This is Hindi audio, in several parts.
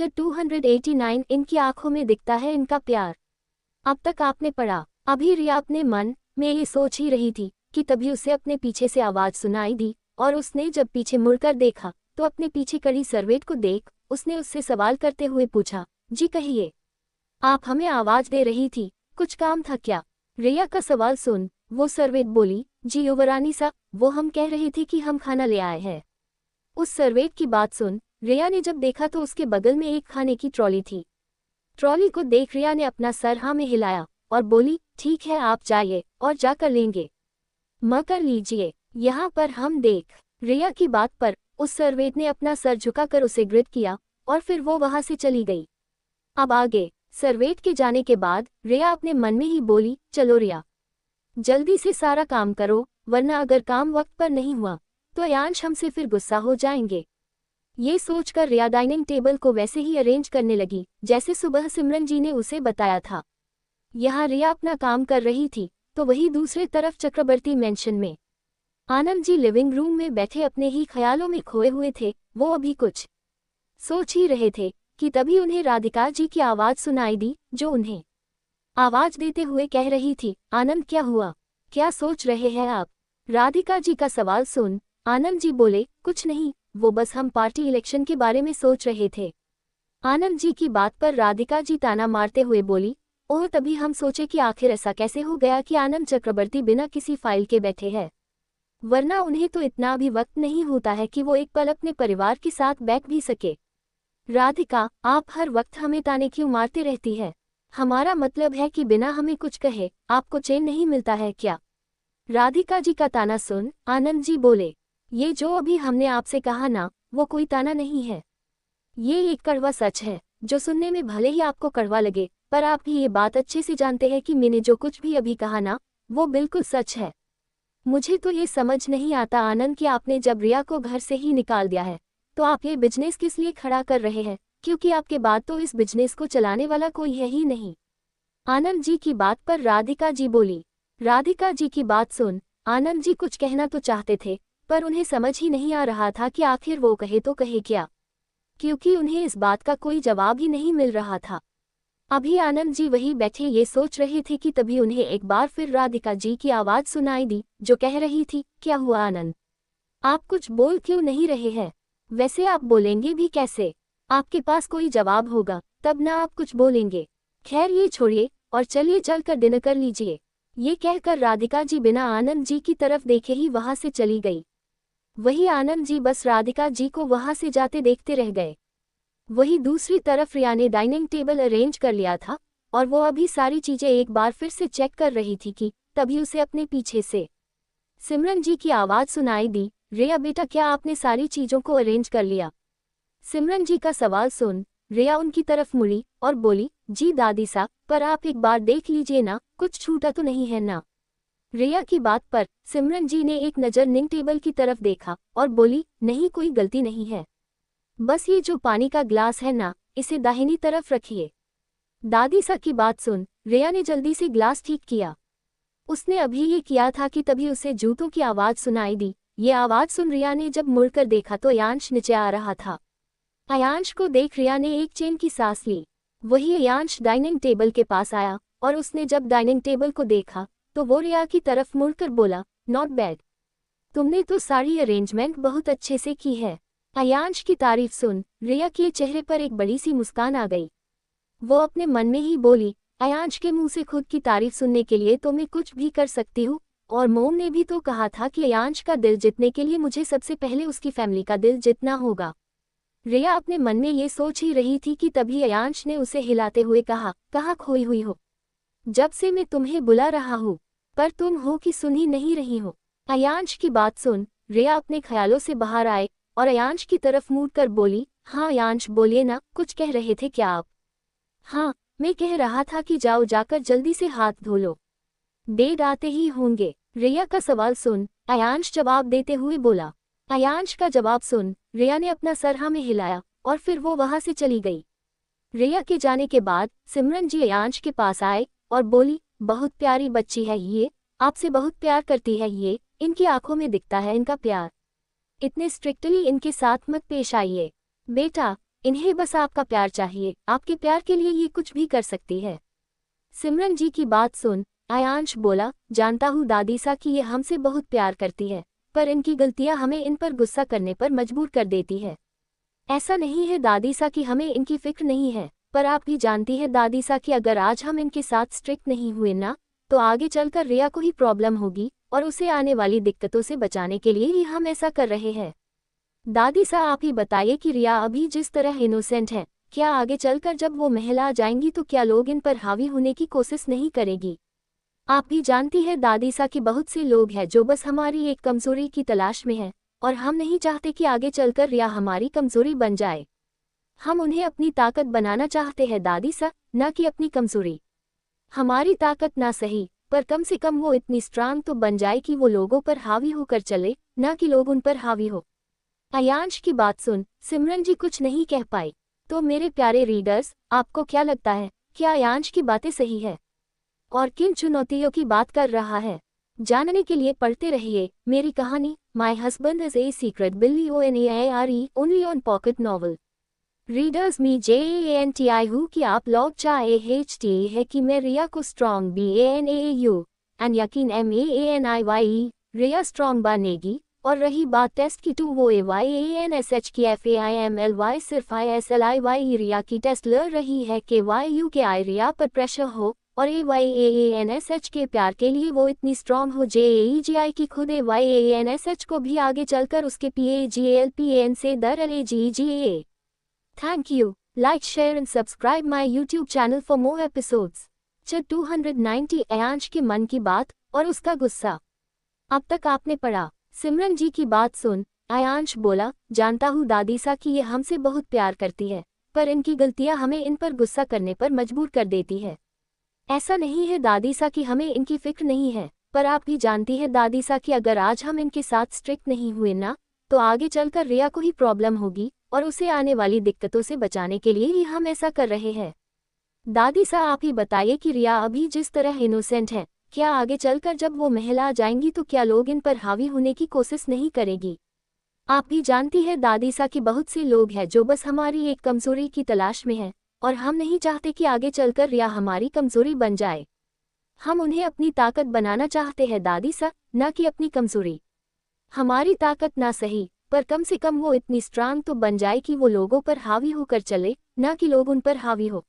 लेक्चर 289 इनकी आंखों में दिखता है इनका प्यार। अब तक आपने पढ़ा। अभी रिया अपने मन में ये सोच ही रही थी कि तभी उसे अपने पीछे से आवाज सुनाई दी और उसने जब पीछे मुड़कर देखा तो अपने पीछे खड़ी सर्वेंट को देख उसने उससे सवाल करते हुए पूछा, जी कहिए, आप हमें आवाज दे रही थी, कुछ काम था क्या? रिया का सवाल सुन वो सर्वेंट बोली, जी युवरानी सा, वो हम कह रहे थे कि हम खाना ले आए हैं। उस सर्वेंट की बात सुन रिया ने जब देखा तो उसके बगल में एक खाने की ट्रॉली थी। ट्रॉली को देख रिया ने अपना सर हाँ में हिलाया और बोली, ठीक है आप जाइए और जाकर लेंगे, मकर लीजिए, यहाँ पर हम देख। रिया की बात पर उस सर्वेंट ने अपना सर झुकाकर उसे ग्रिट किया और फिर वो वहां से चली गई। अब आगे सर्वेंट के जाने के बाद रिया अपने मन में ही बोली, चलो रिया, जल्दी से सारा काम करो वरना अगर काम वक्त पर नहीं हुआ तो अयांश हमसे फिर गुस्सा हो जाएंगे। ये सोचकर रिया डाइनिंग टेबल को वैसे ही अरेंज करने लगी जैसे सुबह सिमरन जी ने उसे बताया था। यहाँ रिया अपना काम कर रही थी तो वही दूसरे तरफ चक्रवर्ती मेंशन में आनंद जी लिविंग रूम में बैठे अपने ही ख्यालों में खोए हुए थे। वो अभी कुछ सोच ही रहे थे कि तभी उन्हें राधिका जी की आवाज सुनाई दी जो उन्हें आवाज देते हुए कह रही थी, आनंद क्या हुआ, क्या सोच रहे हैं आप? राधिका जी का सवाल सुन आनंद जी बोले, कुछ नहीं, वो बस हम पार्टी इलेक्शन के बारे में सोच रहे थे। आनंद जी की बात पर राधिका जी ताना मारते हुए बोली, ओह तभी हम सोचे कि आखिर ऐसा कैसे हो गया कि आनंद चक्रवर्ती बिना किसी फाइल के बैठे हैं, वरना उन्हें तो इतना भी वक्त नहीं होता है कि वो एक पल अपने परिवार के साथ बैठ भी सके। राधिका, आप हर वक्त हमें ताने क्यों मारते रहती है? हमारा मतलब है कि बिना हमें कुछ कहे आपको चैन नहीं मिलता है क्या? राधिका जी का ताना सुन आनंद जी बोले, ये जो अभी हमने आपसे कहा ना, वो कोई ताना नहीं है, ये एक कड़वा सच है जो सुनने में भले ही आपको कड़वा लगे पर आप भी ये बात अच्छे से जानते हैं कि मैंने जो कुछ भी अभी कहा ना वो बिल्कुल सच है। मुझे तो ये समझ नहीं आता आनंद कि आपने जब रिया को घर से ही निकाल दिया है तो आप ये बिजनेस किस लिए खड़ा कर रहे हैं, क्योंकि आपके बाद तो इस बिजनेस को चलाने वाला कोई है ही नहीं। आनंद जी की बात पर राधिका जी बोली। राधिका जी की बात सुन आनंद जी कुछ कहना तो चाहते थे पर उन्हें समझ ही नहीं आ रहा था कि आखिर वो कहे तो कहे क्या, क्योंकि उन्हें इस बात का कोई जवाब ही नहीं मिल रहा था। अभी आनंद जी वही बैठे ये सोच रहे थे कि तभी उन्हें एक बार फिर राधिका जी की आवाज सुनाई दी जो कह रही थी, क्या हुआ आनंद, आप कुछ बोल क्यों नहीं रहे हैं? वैसे आप बोलेंगे भी कैसे, आपके पास कोई जवाब होगा तब ना आप कुछ बोलेंगे। खैर ये छोड़िए और चलिए चलकर डिनर कर लीजिए। ये कहकर राधिका जी बिना आनंद जी की तरफ देखे ही वहां से चली गई। वही आनंद जी बस राधिका जी को वहां से जाते देखते रह गए। वही दूसरी तरफ रिया ने डाइनिंग टेबल अरेंज कर लिया था और वो अभी सारी चीजें एक बार फिर से चेक कर रही थी कि तभी उसे अपने पीछे से सिमरन जी की आवाज सुनाई दी, रिया बेटा क्या आपने सारी चीजों को अरेंज कर लिया? सिमरन जी का सवाल सुन रिया उनकी तरफ मुड़ी और बोली, जी दादी सा, पर आप एक बार देख लीजिए ना, कुछ छूटा तो नहीं है ना? रिया की बात पर सिमरन जी ने एक नज़र निंग टेबल की तरफ देखा और बोली, नहीं कोई गलती नहीं है, बस ये जो पानी का ग्लास है ना इसे दाहिनी तरफ रखिए। दादी सा की बात सुन रिया ने जल्दी से ग्लास ठीक किया। उसने अभी ये किया था कि तभी उसे जूतों की आवाज सुनाई दी। ये आवाज सुन रिया ने जब मुड़कर देखा तो अयांश नीचे आ रहा था। अयांश को देख रिया ने एक चैन की सांस ली। वही अयांश डाइनिंग टेबल के पास आया और उसने जब डाइनिंग टेबल को देखा तो वो रिया की तरफ मुड़कर बोला, नॉट बैड, तुमने तो सारी अरेंजमेंट बहुत अच्छे से की है। अयांश की तारीफ सुन रिया के चेहरे पर एक बड़ी सी मुस्कान आ गई। वो अपने मन में ही बोली, अयांश के मुंह से खुद की तारीफ सुनने के लिए तो मैं कुछ भी कर सकती हूँ, और मोम ने भी तो कहा था कि अयांश का दिल जीतने के लिए मुझे सबसे पहले उसकी फैमिली का दिल जीतना होगा। रिया अपने मन में ये सोच ही रही थी कि तभी अयांश ने उसे हिलाते हुए कहा, कहाँ खोई हुई हो? जब से मैं तुम्हें बुला रहा हूँ पर तुम हो कि सुन ही नहीं रही हो। अयांश की बात सुन रिया अपने ख्यालों से बाहर आए और अयांश की तरफ मुड़ कर बोली, हाँ अयांश बोलिए ना, कुछ कह रहे थे क्या आप? हाँ, मैं कह रहा था कि जाओ जाकर जल्दी से हाथ धो लो, डेढ़ आते ही होंगे। रिया का सवाल सुन अयांश जवाब देते हुए बोला। अयांश का जवाब सुन रिया ने अपना सर हाँ में हिलाया और फिर वो वहां से चली गई। रिया के जाने के बाद सिमरन जी अयांश के पास आए और बोली, बहुत प्यारी बच्ची है ये, आपसे बहुत प्यार करती है ये, इनकी आंखों में दिखता है इनका प्यार, इतने स्ट्रिक्टली इनके साथ मत पेश आइए। बेटा इन्हें बस आपका प्यार चाहिए, आपके प्यार के लिए ये कुछ भी कर सकती है। सिमरन जी की बात सुन आयांश बोला, जानता हूँ दादीसा कि ये हमसे बहुत प्यार करती है, पर इनकी गलतियाँ हमें इन पर गुस्सा करने पर मजबूर कर देती है। ऐसा नहीं है दादीसा कि हमें इनकी फिक्र नहीं है, पर आप भी जानती है दादीसा कि अगर आज हम इनके साथ स्ट्रिक्ट नहीं हुए ना, तो आगे चलकर रिया को ही प्रॉब्लम होगी और उसे आने वाली दिक्कतों से बचाने के लिए ही हम ऐसा कर रहे हैं। दादीसा आप ही बताइए कि रिया अभी जिस तरह इनोसेंट है, क्या आगे चलकर जब वो महल आ जाएंगी तो क्या लोग इन पर हावी होने की कोशिश नहीं करेगी? आप भी जानती है दादीसा कि बहुत से लोग हैं जो बस हमारी एक कमजोरी की तलाश में हैं, और हम नहीं चाहते कि आगे चलकर रिया हमारी कमजोरी बन जाए। हम उन्हें अपनी ताकत बनाना चाहते हैं दादीसा, न कि अपनी कमजोरी। हमारी ताकत ना सही, पर कम से कम वो इतनी स्ट्रांग तो बन जाए कि वो लोगों पर हावी होकर चले, न कि लोग उन पर हावी हो। आयांश की बात सुन सिमरन जी कुछ नहीं कह पाई। तो मेरे प्यारे रीडर्स, आपको क्या लगता है, क्या आयांश की बातें सही है और किन चुनौतियों की बात कर रहा है? जानने के लिए पढ़ते रहिए मेरी कहानी my husband is a secret बिल्ली ONAIRE only on pocket novel. Readers me JANTI हूँ कि आप लोग चाहते है कि मैं रिया को स्ट्रॉन्ग BANAAU एंड यकीन MAANIYE रिया स्ट्रॉन्ग बनेगी। और रही बात टेस्ट की, तो वो AYANSH की FAIMLY सिर्फ ISLIYE रिया की टेस्ट लड़ रही है कि YU के आई रिया पर प्रेशर हो, और AYANSH के प्यार के लिए वो इतनी स्ट्रॉन्ग हो JAEGI की खुद AYANSH को भी आगे चलकर उसके PAGLPAN से दर LAGGA। Thank you. Like, share and subscribe my YouTube channel for more episodes. 290 Aayansh के मन की बात और उसका गुस्सा। अब तक आपने पढ़ा। सिमरन जी की बात सुन आयांश बोला, जानता हूँ दादीसा कि ये हमसे बहुत प्यार करती है, पर इनकी गलतियाँ हमें इन पर गुस्सा करने पर मजबूर कर देती है। ऐसा नहीं है दादीसा कि हमें इनकी फिक्र नहीं है, पर आप भी जानती है दादीसा कि अगर आज हम इनके साथ स्ट्रिक्ट नहीं हुए ना, तो आगे चलकर रिया को ही प्रॉब्लम होगी और उसे आने वाली दिक्कतों से बचाने के लिए ही हम ऐसा कर रहे हैं। दादीसा आप ही बताइए कि रिया अभी जिस तरह इनोसेंट है, क्या आगे चलकर जब वो महल आ जाएंगी तो क्या लोग इन पर हावी होने की कोशिश नहीं करेगी? आप भी जानती है दादीसा कि बहुत से लोग हैं जो बस हमारी एक कमजोरी की तलाश में हैं, और हम नहीं चाहते कि आगे चलकर रिया हमारी कमजोरी बन जाए। हम उन्हें अपनी ताकत बनाना चाहते हैं दादीसा, न कि अपनी कमजोरी। हमारी ताकत ना सही, पर कम से कम वो इतनी स्ट्रांग तो बन जाए कि वो लोगों पर हावी होकर चले, न कि लोग उन पर हावी हो।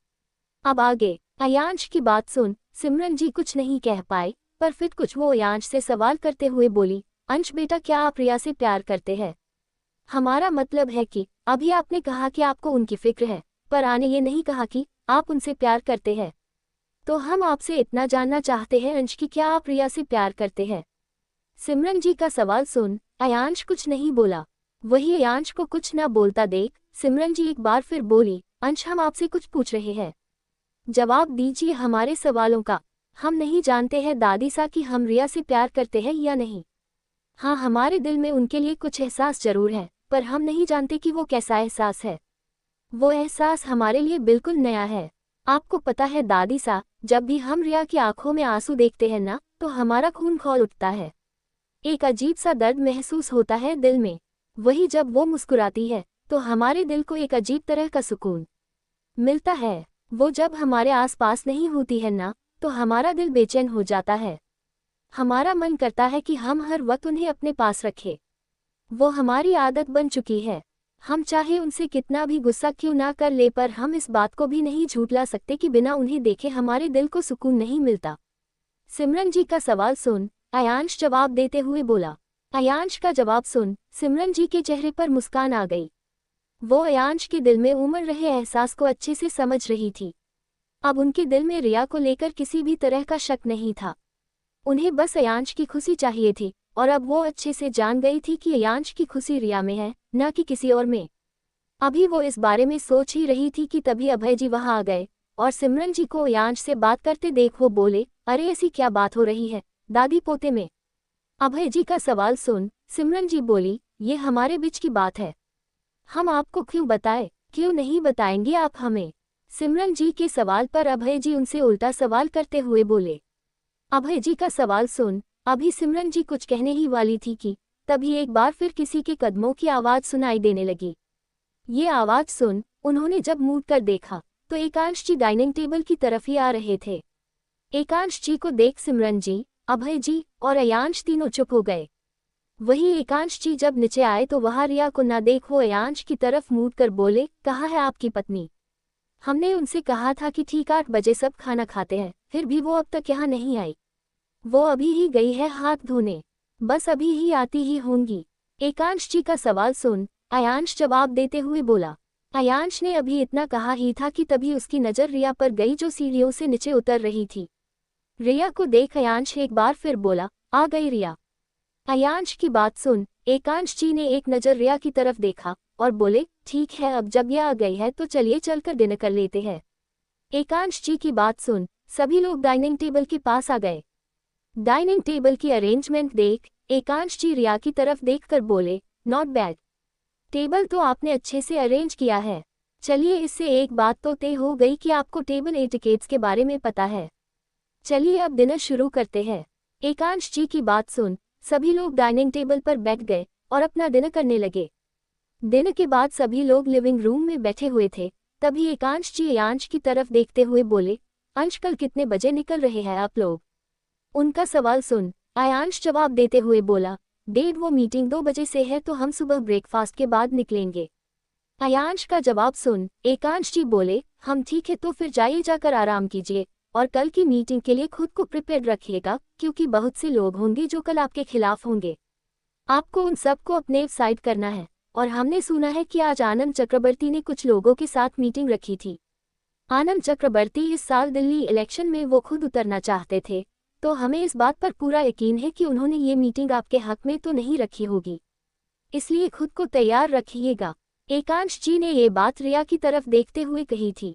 अब आगे आयांश की बात सुन सिमरन जी कुछ नहीं कह पाए, पर फिर कुछ वो आयांश से सवाल करते हुए बोली, अंश बेटा क्या आप रिया से प्यार करते हैं? हमारा मतलब है कि अभी आपने कहा कि आपको उनकी फिक्र है, पर आने ये नहीं कहा कि आप उनसे प्यार करते हैं। तो हम आपसे इतना जानना चाहते हैं अंश कि क्या आप रिया से प्यार करते हैं? सिमरन जी का सवाल सुन आयांश कुछ नहीं बोला। वही आयांश को कुछ ना बोलता देख सिमरन जी एक बार फिर बोली, अंश हम आपसे कुछ पूछ रहे हैं, जवाब दीजिए हमारे सवालों का। हम नहीं जानते हैं दादीसा कि हम रिया से प्यार करते हैं या नहीं। हाँ, हमारे दिल में उनके लिए कुछ एहसास जरूर है, पर हम नहीं जानते कि वो कैसा एहसास है। वो एहसास हमारे लिए बिल्कुल नया है। आपको पता है दादीसा, जब भी हम रिया की आंखों में आंसू देखते हैं ना, तो हमारा खून खौल उठता है। एक अजीब सा दर्द महसूस होता है दिल में। वही जब वो मुस्कुराती है, तो हमारे दिल को एक अजीब तरह का सुकून मिलता है। वो जब हमारे आसपास नहीं होती है ना, तो हमारा दिल बेचैन हो जाता है। हमारा मन करता है कि हम हर वक्त उन्हें अपने पास रखें। वो हमारी आदत बन चुकी है। हम चाहे उनसे कितना भी गुस्सा क्यों ना कर ले, पर हम इस बात को भी नहीं झूठला सकते कि बिना उन्हें देखे हमारे दिल को सुकून नहीं मिलता। सिमरन जी का सवाल सुन आयांश जवाब देते हुए बोला। आयांश का जवाब सुन सिमरन जी के चेहरे पर मुस्कान आ गई। वो आयांश के दिल में उमड़ रहे एहसास को अच्छे से समझ रही थी। अब उनके दिल में रिया को लेकर किसी भी तरह का शक नहीं था। उन्हें बस आयांश की खुशी चाहिए थी, और अब वो अच्छे से जान गई थी कि आयांश की खुशी रिया में है, न कि किसी और में। अभी वो इस बारे में सोच ही रही थी कि तभी अभय जी वहां आ गए, और सिमरन जी को आयांश से बात करते देख वो बोले, अरे ऐसी क्या बात हो रही है दादी पोते में? अभय जी का सवाल सुन सिमरन जी बोली, ये हमारे बीच की बात है। हम आपको क्यों बताएं? क्यों नहीं बताएंगे आप हमें? सिमरन जी के सवाल पर अभय जी उनसे उल्टा सवाल करते हुए बोले। अभय जी का सवाल सुन अभी सिमरन जी कुछ कहने ही वाली थी कि तभी एक बार फिर किसी के कदमों की आवाज सुनाई देने लगी। ये आवाज सुन उन्होंने जब मूड कर देखा तो एकांश जी डाइनिंग टेबल की तरफ ही आ रहे थे। एकांश जी को देख सिमरन जी, अभय जी और अयांश तीनों चुप हो गए। वही एकांश जी जब नीचे आए तो वहां रिया को न देख वो अयांश की तरफ मूड कर बोले, कहाँ है आपकी पत्नी? हमने उनसे कहा था कि ठीक 8 बजे सब खाना खाते हैं, फिर भी वो अब तक यहाँ नहीं आई। वो अभी ही गई है हाथ धोने, बस अभी ही आती ही होंगी। एकांश जी का सवाल सुन अयांश जवाब देते हुए बोला। अयांश ने अभी इतना कहा ही था कि तभी उसकी नज़र रिया पर गई जो सीढ़ियों से नीचे उतर रही थी। रिया को देख अयांश एक बार फिर बोला, आ गई रिया। अयांश की बात सुन एकांश जी ने एक नज़र रिया की तरफ देखा और बोले, ठीक है अब जब यह आ गई है तो चलिए चलकर डिनर कर लेते हैं। एकांश जी की बात सुन सभी लोग डाइनिंग टेबल के पास आ गए। डाइनिंग टेबल की अरेंजमेंट देख एकांश जी रिया की तरफ देखकर बोले, नॉट बैड। टेबल तो आपने अच्छे से अरेंज किया है। चलिए इससे एक बात तो तय हो गई कि आपको टेबल एटिकेट्स के बारे में पता है। चलिए अब डिनर शुरू करते हैं। एकांश जी की बात सुन सभी लोग डाइनिंग टेबल पर बैठ गए और अपना डिनर करने लगे। डिनर के बाद सभी लोग लिविंग रूम में बैठे हुए थे। तभी एकांश जी अयांश की तरफ देखते हुए बोले, अंश कल कितने बजे निकल रहे हैं आप लोग? उनका सवाल सुन अयांश जवाब देते हुए बोला, डेढ़ वो मीटिंग 2 बजे से है तो हम सुबह ब्रेकफास्ट के बाद निकलेंगे। अयांश का जवाब सुन एकांश जी बोले, हम ठीक है तो फिर जाइए जाकर आराम कीजिए और कल की मीटिंग के लिए खुद को प्रिपेयर रखिएगा क्योंकि बहुत से लोग होंगे जो कल आपके खिलाफ होंगे। आपको उन सबको अपने साइड करना है। और हमने सुना है कि आज आनंद चक्रवर्ती ने कुछ लोगों के साथ मीटिंग रखी थी। आनंद चक्रवर्ती इस साल दिल्ली इलेक्शन में वो खुद उतरना चाहते थे, तो हमें इस बात पर पूरा यकीन है कि उन्होंने ये मीटिंग आपके हक में तो नहीं रखी होगी, इसलिए खुद को तैयार रखिएगा। एकांश जी ने ये बात रिया की तरफ देखते हुए कही थी।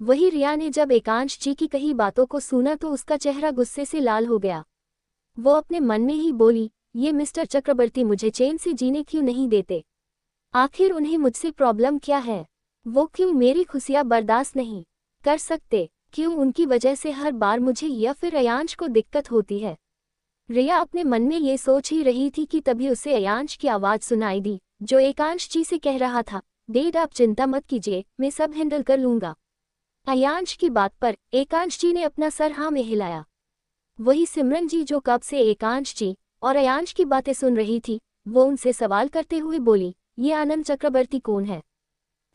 वही रिया ने जब एकांश जी की कही बातों को सुना तो उसका चेहरा गुस्से से लाल हो गया। वो अपने मन में ही बोली, ये मिस्टर चक्रवर्ती मुझे चैन से जीने क्यों नहीं देते? आखिर उन्हें मुझसे प्रॉब्लम क्या है? वो क्यों मेरी खुशियां बर्दाश्त नहीं कर सकते? क्यों उनकी वजह से हर बार मुझे या फिर अयांश को दिक्कत होती है? रिया अपने मन में ये सोच ही रही थी कि तभी उसे अयांश की आवाज़ सुनाई दी जो एकांश जी से कह रहा था, डेड आप चिंता मत कीजिए, मैं सब हैंडल कर लूँगा। अयांश की बात पर एकांश जी ने अपना सर हाँ में हिलाया। वही सिमरन जी जो कब से एकांश जी और अयांश की बातें सुन रही थी, वो उनसे सवाल करते हुए बोली, ये आनंद चक्रवर्ती कौन है?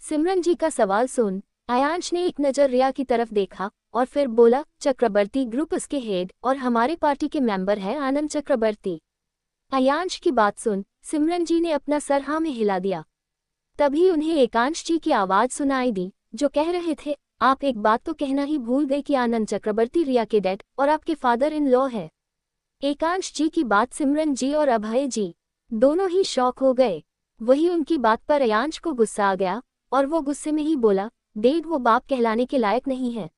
सिमरन जी का सवाल सुन अयांश ने एक नज़र रिया की तरफ देखा और फिर बोला, चक्रवर्ती ग्रुप उसके हेड और हमारे पार्टी के मेंबर हैं आनंद चक्रवर्ती। अयांश की बात सुन सिमरन जी ने अपना सर हाँ में हिला दिया। तभी उन्हें एकांश जी की आवाज़ सुनाई दी जो कह रहे थे, आप एक बात तो कहना ही भूल गए कि आनंद चक्रवर्ती रिया के डैड और आपके फादर इन लॉ है। एकांश जी की बात सिमरन जी और अभय जी दोनों ही शॉक हो गए। वही उनकी बात पर अयांश को गुस्सा आ गया और वो गुस्से में ही बोला, डैड वो बाप कहलाने के लायक नहीं है।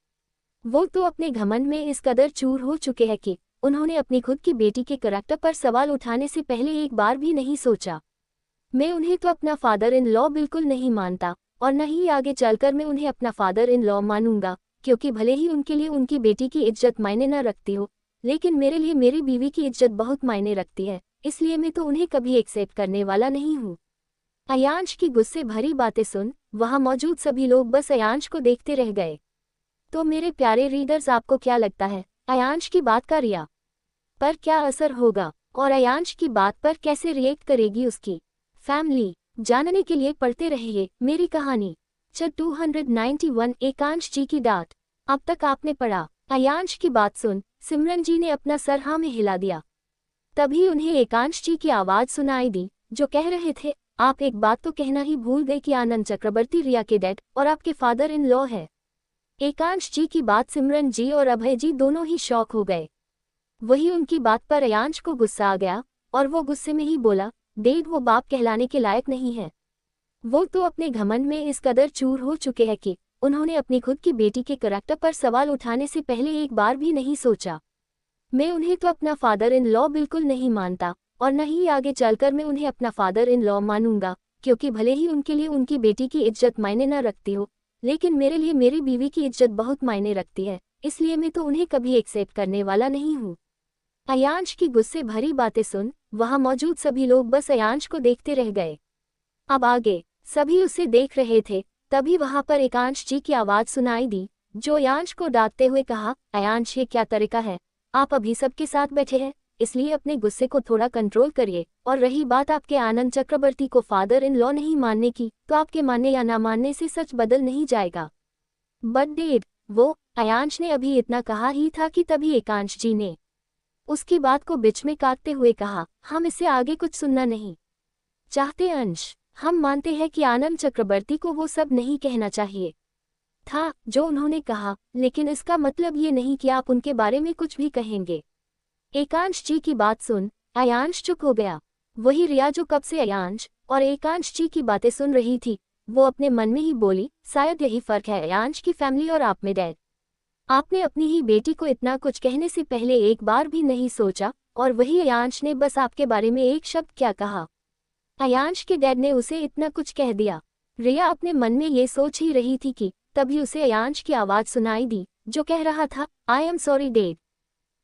वो तो अपने घमंड में इस कदर चूर हो चुके हैं कि उन्होंने अपनी खुद की बेटी के करैक्टर पर सवाल उठाने से पहले एक बार भी नहीं सोचा। मैं उन्हें तो अपना फादर इन लॉ बिल्कुल नहीं मानता और न ही आगे चलकर मैं उन्हें अपना फादर इन लॉ मानूंगा, क्योंकि भले ही उनके लिए उनकी बेटी की इज्जत मायने न रखती हो, लेकिन मेरे लिए मेरी बीवी की इज्जत बहुत मायने रखती है, इसलिए मैं तो उन्हें कभी एक्सेप्ट करने वाला नहीं हूँ। अयांश की गुस्से भरी बातें सुन वहां मौजूद सभी लोग बस अयांश को देखते रह गए। तो मेरे प्यारे रीडर्स, आपको क्या लगता है अयांश की बात का रिया पर क्या असर होगा और अयांश की बात पर कैसे रिएक्ट करेगी उसकी फैमिली? जानने के लिए पढ़ते रहिए मेरी कहानी। 291 एकांश जी की डांट। अब तक आपने पढ़ा। अयांश की बात सुन सिमरन जी ने अपना सर हाँ में हिला दिया। तभी उन्हें एकांश जी की आवाज़ सुनाई दी जो कह रहे थे, आप एक बात तो कहना ही भूल गए कि आनंद चक्रवर्ती रिया के डैड और आपके फादर इन लॉ है। एकांश जी की बात सिमरन जी और अभय जी दोनों ही शॉक हो गए। वही उनकी बात पर अयांश को गुस्सा आ गया और वो गुस्से में ही बोला, डैड वो बाप कहलाने के लायक नहीं है। वो तो अपने घमंड में इस कदर चूर हो चुके हैं कि उन्होंने अपनी खुद की बेटी के करैक्टर पर सवाल उठाने से पहले एक बार भी नहीं सोचा। मैं उन्हें तो अपना फादर इन लॉ बिल्कुल नहीं मानता और न ही आगे चलकर मैं उन्हें अपना फादर इन लॉ मानूंगा, क्योंकि भले ही उनके लिए उनकी बेटी की इज्जत मायने न रखती हो, लेकिन मेरे लिए मेरी बीवी की इज्जत बहुत मायने रखती है, इसलिए मैं तो उन्हें कभी एक्सेप्ट करने वाला नहीं हूँ। अयांश की गुस्से भरी बातें सुन वहां मौजूद सभी लोग बस अयांश को देखते रह गए। अब आगे सभी उसे देख रहे थे तभी वहां पर एकांश जी की आवाज सुनाई दी, जो अयांश को डांटते हुए कहा, अयांश ये क्या तरीका है, आप अभी सबके साथ बैठे हैं, इसलिए अपने गुस्से को थोड़ा कंट्रोल करिए। और रही बात आपके आनंद चक्रवर्ती को फादर इन लॉ नहीं मानने की, तो आपके मानने या ना मानने से सच बदल नहीं जाएगा। बट डैड, वो, अयांश ने अभी इतना कहा ही था कि तभी एकांश जी ने उसकी बात को बीच में काटते हुए कहा, हम इससे आगे कुछ सुनना नहीं चाहते अंश। हम मानते हैं कि आनंद चक्रवर्ती को वो सब नहीं कहना चाहिए था जो उन्होंने कहा, लेकिन इसका मतलब ये नहीं कि आप उनके बारे में कुछ भी कहेंगे। एकांश जी की बात सुन अयांश चुप हो गया। वही रिया जो कब से अयांश और एकांश जी की बातें सुन रही थी, वो अपने मन में ही बोली, शायद यही फर्क है अयांश की फैमिली और आप में डैड। आपने अपनी ही बेटी को इतना कुछ कहने से पहले एक बार भी नहीं सोचा, और वही अयांश ने बस आपके बारे में एक शब्द क्या कहा, अयांश के डैड ने उसे इतना कुछ कह दिया। रिया अपने मन में ये सोच ही रही थी कि तभी उसे अयांश की आवाज सुनाई दी, जो कह रहा था, आई एम सॉरी डैड।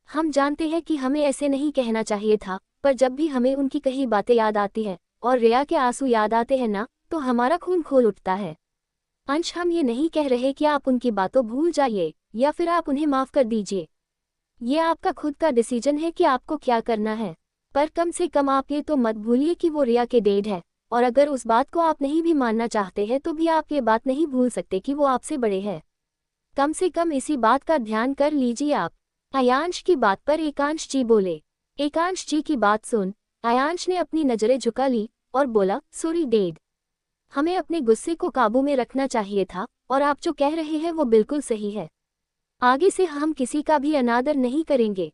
हम जानते हैं कि हमें ऐसे नहीं कहना चाहिए था, पर जब भी हमें उनकी कही बातें याद आती है और रिया के आंसू याद आते हैं ना, तो हमारा खून खोल उठता है। अंश, हम ये नहीं कह रहे कि आप उनकी बातों भूल जाइए या फिर आप उन्हें माफ कर दीजिए। ये आपका खुद का डिसीजन है कि आपको क्या करना है, पर कम से कम आप ये तो मत भूलिए कि वो रिया के डैड है, और अगर उस बात को आप नहीं भी मानना चाहते हैं तो भी आप ये बात नहीं भूल सकते कि वो आपसे बड़े हैं। कम से कम इसी बात का ध्यान कर लीजिए आप। अयांश की बात पर एकांश जी बोले। एकांश जी की बात सुन अयांश ने अपनी नजरें झुका ली और बोला, सॉरी डैड, हमें अपने गुस्से को काबू में रखना चाहिए था, और आप जो कह रहे हैं वो बिल्कुल सही है। आगे से हम किसी का भी अनादर नहीं करेंगे।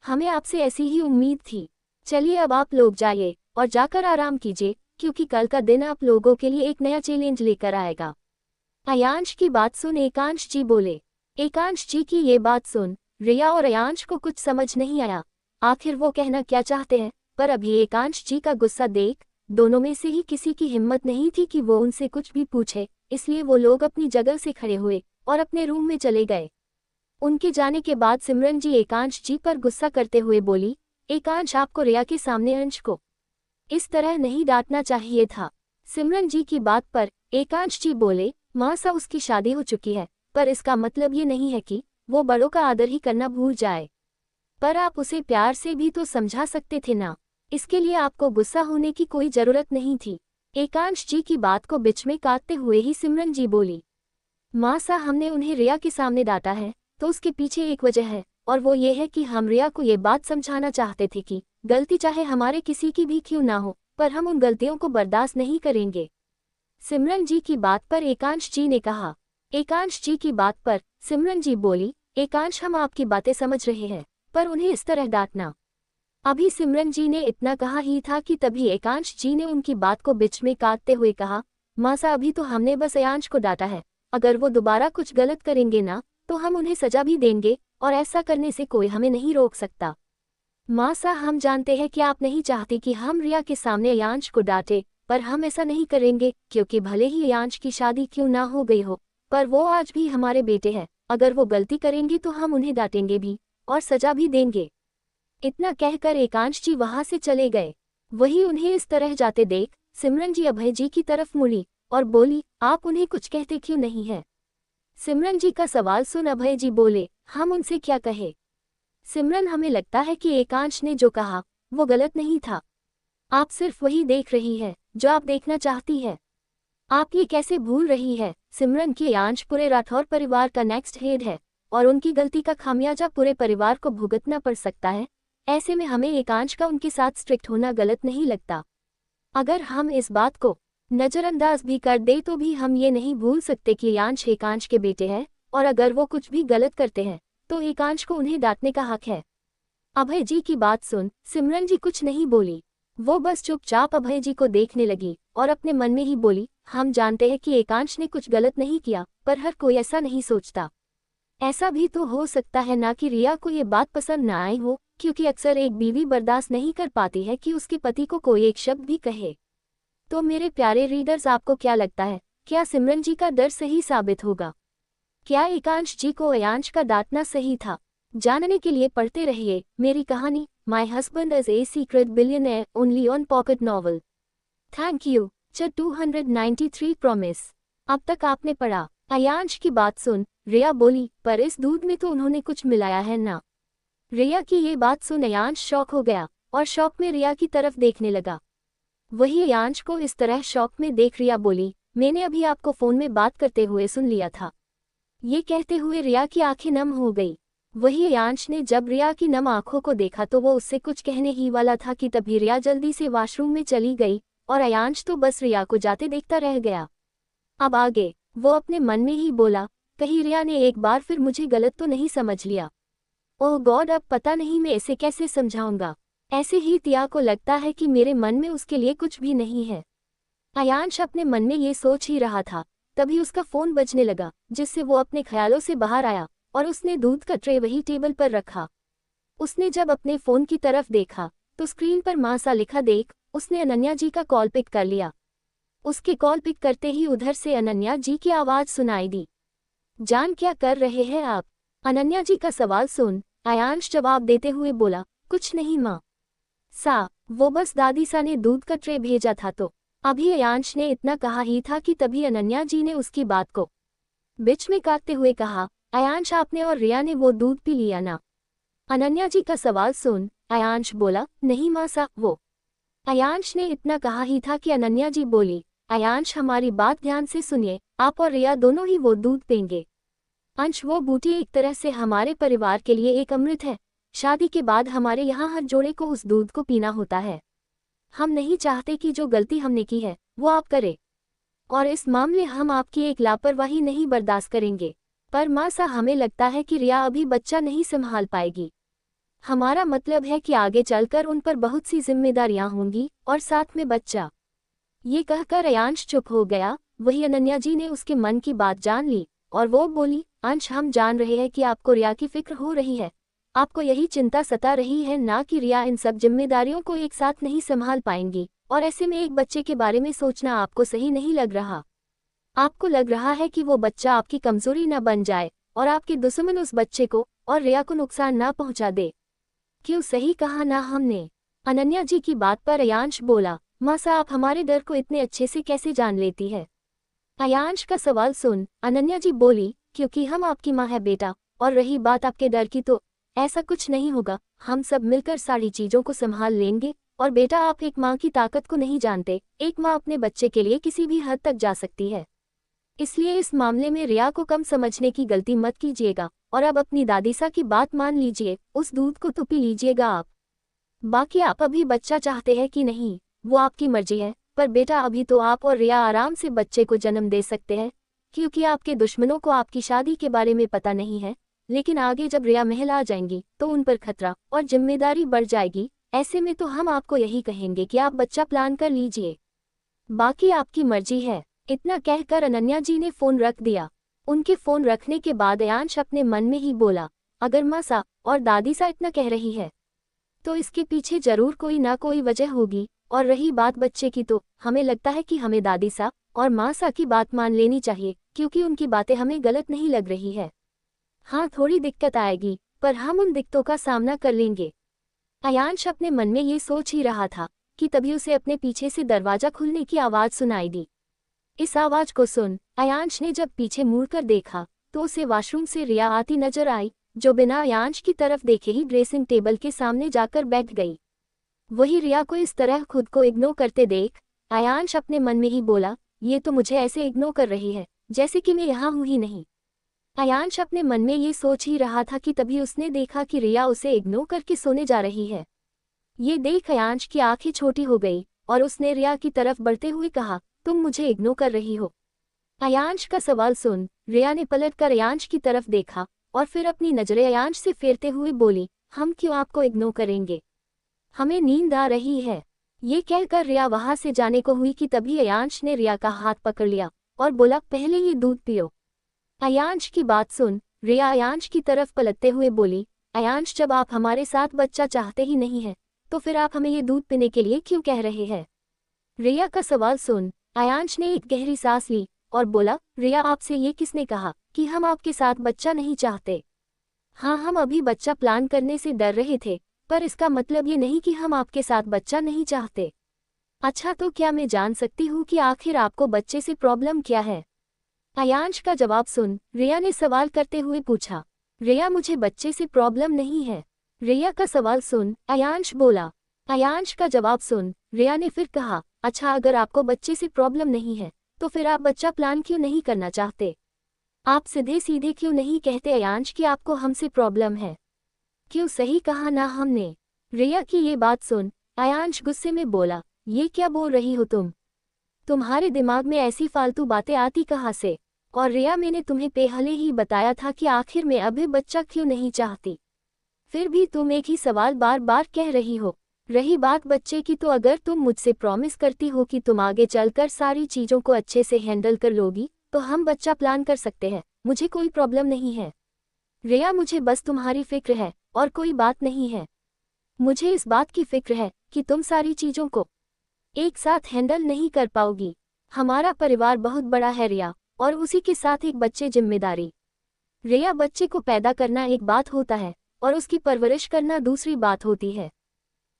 हमें आपसे ऐसी ही उम्मीद थी। चलिए अब आप लोग जाइए और जाकर आराम कीजिए, क्योंकि कल का दिन आप लोगों के लिए एक नया चैलेंज लेकर आएगा। अयांश की बात सुन एकांश जी बोले। एकांश जी की ये बात सुन रिया और अयांश को कुछ समझ नहीं आया, आखिर वो कहना क्या चाहते हैं। पर अभी एकांश जी का गुस्सा देख दोनों में से ही किसी की हिम्मत नहीं थी कि वो उनसे कुछ भी पूछे, इसलिए वो लोग अपनी जगह से खड़े हुए और अपने रूम में चले गए। उनके जाने के बाद सिमरन जी एकांश जी पर गुस्सा करते हुए बोली, एकांश, आपको रिया के सामने अंश को इस तरह नहीं डांटना चाहिए था। सिमरन जी की बात पर एकांश जी बोले, माँ सा उसकी शादी हो चुकी है, पर इसका मतलब ये नहीं है कि वो बड़ों का आदर ही करना भूल जाए। पर आप उसे प्यार से भी तो समझा सकते थे ना, इसके लिए आपको गुस्सा होने की कोई जरूरत नहीं थी। एकांश जी की बात को बीच में काटते हुए ही सिमरन जी बोली, माँ सा, हमने उन्हें रिया के सामने डांटा है तो उसके पीछे एक वजह है, और वो ये है कि हम रिया को ये बात समझाना चाहते थे कि गलती चाहे हमारे किसी की भी क्यों ना हो, पर हम उन गलतियों को बर्दाश्त नहीं करेंगे। सिमरन जी की बात पर एकांश जी ने कहा। एकांश जी की बात पर सिमरन जी बोली, एकांश, हम आपकी बातें समझ रहे हैं, पर उन्हें इस तरह डांटना। अभी सिमरन जी ने इतना कहा ही था कि तभी एकांश जी ने उनकी बात को बीच में काटते हुए कहा, माँ सा, अभी तो हमने बस अयांश को डांटा है, अगर वो दोबारा कुछ गलत करेंगे ना तो हम उन्हें सजा भी देंगे, और ऐसा करने से कोई हमें नहीं रोक सकता। माँ सा, हम जानते हैं कि आप नहीं चाहती कि हम रिया के सामने अयांश को डांटे, पर हम ऐसा नहीं करेंगे, क्योंकि भले ही अयांश की शादी क्यों ना हो गई हो, पर वो आज भी हमारे बेटे हैं। अगर वो गलती करेंगी तो हम उन्हें डांटेंगे भी और सजा भी देंगे। इतना कहकर एकांश जी वहां से चले गए। वही उन्हें इस तरह जाते देख सिमरन जी अभय जी की तरफ मुड़ी और बोली, आप उन्हें कुछ कहते क्यों नहीं है। सिमरन जी का सवाल सुन अभय जी बोले, हम उनसे क्या कहे सिमरन, हमें लगता है कि एकांश ने जो कहा वो गलत नहीं था। आप सिर्फ वही देख रही है जो आप देखना चाहती है। आप ये कैसे भूल रही है सिमरन कि अयांश पूरे राठौर परिवार का नेक्स्ट हेड है, और उनकी गलती का खामियाजा पूरे परिवार को भुगतना पड़ सकता है। ऐसे में हमें एकांश का उनके साथ स्ट्रिक्ट होना गलत नहीं लगता। अगर हम इस बात को नजरअंदाज भी कर दे तो भी हम ये नहीं भूल सकते कि अयांश एकांश के बेटे हैं, और अगर वो कुछ भी गलत करते हैं तो एकांश को उन्हें डांटने का हक है। अभय जी की बात सुन सिमरन जी कुछ नहीं बोली। वो बस चुपचाप अभय जी को देखने लगी और अपने मन में ही बोली, हम जानते हैं कि एकांश ने कुछ गलत नहीं किया, पर हर कोई ऐसा नहीं सोचता। ऐसा भी तो हो सकता है ना कि रिया को ये बात पसंद ना आई हो, क्योंकि अक्सर एक बीवी बर्दाश्त नहीं कर पाती है कि उसके पति को कोई एक शब्द भी कहे। तो मेरे प्यारे रीडर्स, आपको क्या लगता है, क्या सिमरन जी का डर सही साबित होगा? क्या एकांश जी को अयांश का डांटना सही था? जानने के लिए पढ़ते रहिए मेरी कहानी my husband is a secret billionaire only on pocket novel. Thank you. 293 promise. अब तक आपने पढ़ा। अयांश की बात सुन रिया बोली, पर इस दूध में तो उन्होंने कुछ मिलाया है ना। रिया की ये बात सुन अयांश शॉक हो गया और शॉक में रिया की तरफ देखने लगा। वही अयांश को इस तरह शॉक में देख रिया बोली, मैंने अभी आपको फोन में बात करते हुए सुन लिया था। ये कहते हुए रिया की आंखें नम हो गई। वही अयांश ने जब रिया की नम आंखों को देखा तो वो उससे कुछ कहने ही वाला था कि तभी रिया जल्दी से वॉशरूम में चली गई और अयांश तो बस रिया को जाते देखता रह गया। अब आगे वो अपने मन में ही बोला, कहीं रिया ने एक बार फिर मुझे गलत तो नहीं समझ लिया। ओह गॉड, अब पता नहीं मैं इसे कैसे समझाऊंगा। ऐसे ही तिया को लगता है कि मेरे मन में उसके लिए कुछ भी नहीं है। अयांश अपने मन में ये सोच ही रहा था, तभी उसका फोन बजने लगा, जिससे वो अपने ख्यालों से बाहर आया और उसने दूध का ट्रे वही टेबल पर रखा। उसने जब अपने फोन की तरफ देखा तो स्क्रीन पर मां सा लिखा देख उसने अनन्या जी का कॉल पिक कर लिया। उसके कॉल पिक करते ही उधर से अनन्या जी की आवाज सुनाई दी। जान क्या कर रहे हैं आप? अनन्या जी का सवाल सुन अयांश जवाब देते हुए बोला, कुछ नहीं माँ सा, वो बस दादी सा ने दूध का ट्रे भेजा था। तो अभी अयांश ने इतना कहा ही था कि तभी अनन्या जी ने उसकी बात को बीच में काटते हुए कहा, अयांश आपने और रिया ने वो दूध पी लिया ना? अनन्या जी का सवाल सुन अयांश बोला, नहीं माँ सा, वो। अयांश ने इतना कहा ही था कि अनन्या जी बोली, अयांश हमारी बात ध्यान से सुनिए, आप और रिया दोनों ही वो दूध पेंगे। अंश वो बूटी एक तरह से हमारे परिवार के लिए एक अमृत है। शादी के बाद हमारे यहाँ हर जोड़े को उस दूध को पीना होता है। हम नहीं चाहते कि जो गलती हमने की है वो आप करें, और इस मामले हम आपकी एक लापरवाही नहीं बर्दाश्त करेंगे। पर माँ सा, हमें लगता है कि रिया अभी बच्चा नहीं संभाल पाएगी। हमारा मतलब है कि आगे चलकर उन पर बहुत सी जिम्मेदारियां होंगी और साथ में बच्चा। ये कहकर अयांश चुप हो गया। वही अनन्या जी ने उसके मन की बात जान ली और वो बोली, अंश हम जान रहे हैं कि आपको रिया की फिक्र हो रही है। आपको यही चिंता सता रही है ना कि रिया इन सब जिम्मेदारियों को एक साथ नहीं संभाल पाएंगी, और ऐसे में एक बच्चे के बारे में सोचना आपको सही नहीं लग रहा। आपको लग रहा है कि वो बच्चा आपकी कमजोरी न बन जाए और आपके दुश्मन उस बच्चे को और रिया को नुकसान ना पहुंचा दे। क्यों सही कहा ना हमने? अनन्या जी की बात पर अयांश बोला, माँ सा आप हमारे डर को इतने अच्छे से कैसे जान लेती है? अयांश का सवाल सुन अनन्या जी बोली, क्योंकि हम आपकी माँ है बेटा, और रही बात आपके डर की तो ऐसा कुछ नहीं होगा। हम सब मिलकर सारी चीजों को संभाल लेंगे। और बेटा आप एक माँ की ताकत को नहीं जानते। एक माँ अपने बच्चे के लिए किसी भी हद तक जा सकती है। इसलिए इस मामले में रिया को कम समझने की गलती मत कीजिएगा और अब अपनी दादी सा की बात मान लीजिए। उस दूध को तो पी लीजिएगा आप। बाकी आप अभी बच्चा चाहते हैं कि नहीं वो आपकी मर्जी है, पर बेटा अभी तो आप और रिया आराम से बच्चे को जन्म दे सकते हैं, क्योंकि आपके दुश्मनों को आपकी शादी के बारे में पता नहीं है। लेकिन आगे जब रिया महल आ जाएंगी तो उन पर खतरा और जिम्मेदारी बढ़ जाएगी। ऐसे में तो हम आपको यही कहेंगे कि आप बच्चा प्लान कर लीजिए, बाकी आपकी मर्जी है। इतना कहकर अनन्या जी ने फोन रख दिया। उनके फोन रखने के बाद अयांश अपने मन में ही बोला, अगर माँ सा और दादी सा इतना कह रही है तो इसके पीछे जरूर कोई ना कोई वजह होगी। और रही बात बच्चे की, तो हमें लगता है कि हमें दादी सा और माँ सा की बात मान लेनी चाहिए, क्योंकि उनकी बातें हमें गलत नहीं लग रही है। हाँ थोड़ी दिक्कत आएगी, पर हम उन दिक्कतों का सामना कर लेंगे। अयांश अपने मन में ये सोच ही रहा था कि तभी उसे अपने पीछे से दरवाजा खुलने की आवाज सुनाई दी। इस आवाज को सुन अयांश ने जब पीछे मुड़कर देखा तो उसे वॉशरूम से रिया आती नजर आई, जो बिना अयांश की तरफ देखे ही ड्रेसिंग टेबल के सामने जाकर बैठ गई। वही रिया को इस तरह खुद को इग्नोर करते देख अयांश अपने मन में ही बोला, ये तो मुझे ऐसे इग्नोर कर रही है जैसे कि मैं यहाँ हूँ ही नहीं। अयांश अपने मन में ये सोच ही रहा था कि तभी उसने देखा कि रिया उसे इग्नोर करके सोने जा रही है। ये देख अयांश की आंखें छोटी हो गई और उसने रिया की तरफ बढ़ते हुए कहा, तुम मुझे इग्नोर कर रही हो? अयांश का सवाल सुन रिया ने पलटकर अयांश की तरफ देखा और फिर अपनी नजरें अयांश से फेरते हुए बोली, हम क्यों आपको इग्नोर करेंगे? हमें नींद आ रही है। ये कहकर रिया वहां से जाने को हुई कि तभी अयांश ने रिया का हाथ पकड़ लिया और बोला, पहले ये दूध पियो। अयांश की बात सुन रिया अयांश की तरफ पलटते हुए बोली, अयांश जब आप हमारे साथ बच्चा चाहते ही नहीं है तो फिर आप हमें ये दूध पीने के लिए क्यों कह रहे हैं? रिया का सवाल सुन अयांश ने एक गहरी सांस ली और बोला, रिया आपसे ये किसने कहा कि हम आपके साथ बच्चा नहीं चाहते? हाँ हम अभी बच्चा प्लान करने से डर रहे थे, पर इसका मतलब ये नहीं कि हम आपके साथ बच्चा नहीं चाहते। अच्छा तो क्या मैं जान सकती हूँ कि आखिर आपको बच्चे से प्रॉब्लम क्या है? अयांश का जवाब सुन रिया ने सवाल करते हुए पूछा। रिया, मुझे बच्चे से प्रॉब्लम नहीं है। रिया का सवाल सुन अयांश बोला। अयांश का जवाब सुन रिया ने फिर कहा, अच्छा, अगर आपको बच्चे से प्रॉब्लम नहीं है तो फिर आप बच्चा प्लान क्यों नहीं करना चाहते? आप सीधे सीधे क्यों नहीं कहते अयांश कि आपको हमसे प्रॉब्लम है? क्यों सही कहा ना हमने? रिया की ये बात सुन अयांश गुस्से में बोला, ये क्या बोल रही हो तुम? तुम्हारे दिमाग में ऐसी फालतू बातें आती कहाँ से? और रिया, मैंने तुम्हें पहले ही बताया था कि आखिर में अभी बच्चा क्यों नहीं चाहती, फिर भी तुम एक ही सवाल बार बार कह रही हो। रही बात बच्चे की, तो अगर तुम मुझसे प्रॉमिस करती हो कि तुम आगे चलकर सारी चीज़ों को अच्छे से हैंडल कर लोगी तो हम बच्चा प्लान कर सकते हैं, मुझे कोई प्रॉब्लम नहीं है। रिया, मुझे बस तुम्हारी फिक्र है और कोई बात नहीं है। मुझे इस बात की फिक्र है कि तुम सारी चीज़ों को एक साथ हैंडल नहीं कर पाओगी। हमारा परिवार बहुत बड़ा है रिया, और उसी के साथ एक बच्चे जिम्मेदारी। रिया, बच्चे को पैदा करना एक बात होता है और उसकी परवरिश करना दूसरी बात होती है।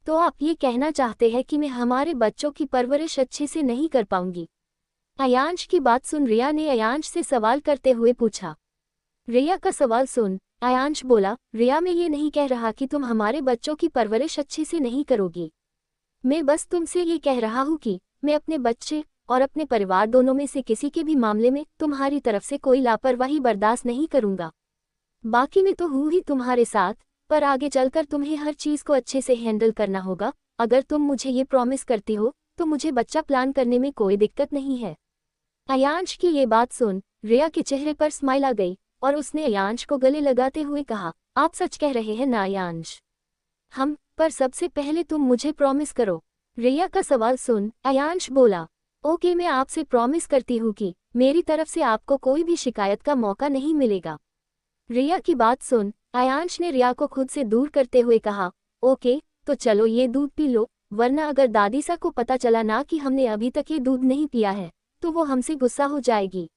तो आप ये कहना चाहते हैं कि मैं हमारे बच्चों की परवरिश अच्छे से नहीं कर पाऊंगी? अयांश की बात सुन रिया ने अयांश से सवाल करते हुए पूछा। रिया का सवाल सुन अयांश बोला, रिया, मैं ये नहीं कह रहा कि तुम हमारे बच्चों की परवरिश अच्छे से नहीं करोगी। मैं बस तुमसे ये कह रहा हूँ कि मैं अपने बच्चे और अपने परिवार दोनों में से किसी के भी मामले में तुम्हारी तरफ से कोई लापरवाही बर्दाश्त नहीं करूंगा। बाकी मैं तो हूँ ही तुम्हारे साथ, पर आगे चलकर तुम्हें हर चीज़ को अच्छे से हैंडल करना होगा। अगर तुम मुझे ये प्रॉमिस करती हो तो मुझे बच्चा प्लान करने में कोई दिक्कत नहीं है। अयांश की ये बात सुन रिया के चेहरे पर स्माइल आ गई और उसने अयांश को गले लगाते हुए कहा, आप सच कह रहे हैं ना अयांश? पर सबसे पहले तुम मुझे प्रॉमिस करो। रिया का सवाल सुन अयांश बोला, ओके, मैं आपसे प्रॉमिस करती हूँ कि मेरी तरफ से आपको कोई भी शिकायत का मौका नहीं मिलेगा। रिया की बात सुन अयांश ने रिया को खुद से दूर करते हुए कहा, ओके, तो चलो ये दूध पी लो, वरना अगर दादीसा को पता चला ना कि हमने अभी तक ये दूध नहीं पिया है तो वो हमसे गुस्सा हो जाएगी।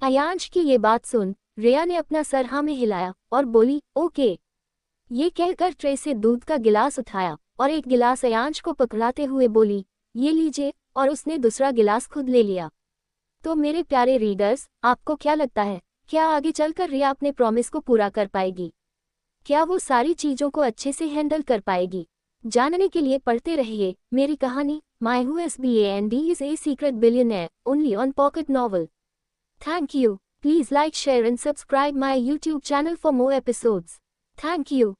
अयांश की ये बात सुन रिया ने अपना सर हाँ में हिलाया और बोली, ओके। ये कहकर ट्रे से दूध का गिलास उठाया और एक गिलास अयांश को पकड़ाते हुए बोली, ये लीजिए, और उसने दूसरा गिलास खुद ले लिया। तो मेरे प्यारे रीडर्स, आपको क्या लगता है, क्या आगे चलकर रिया अपने प्रॉमिस को पूरा कर पाएगी? क्या वो सारी चीज़ों को अच्छे से हैंडल कर पाएगी? जानने के लिए पढ़ते रहिए मेरी कहानी my husband is a secret billionaire only on pocket novel. Thank you. Please like, share and subscribe my YouTube channel for more episodes. Thank you.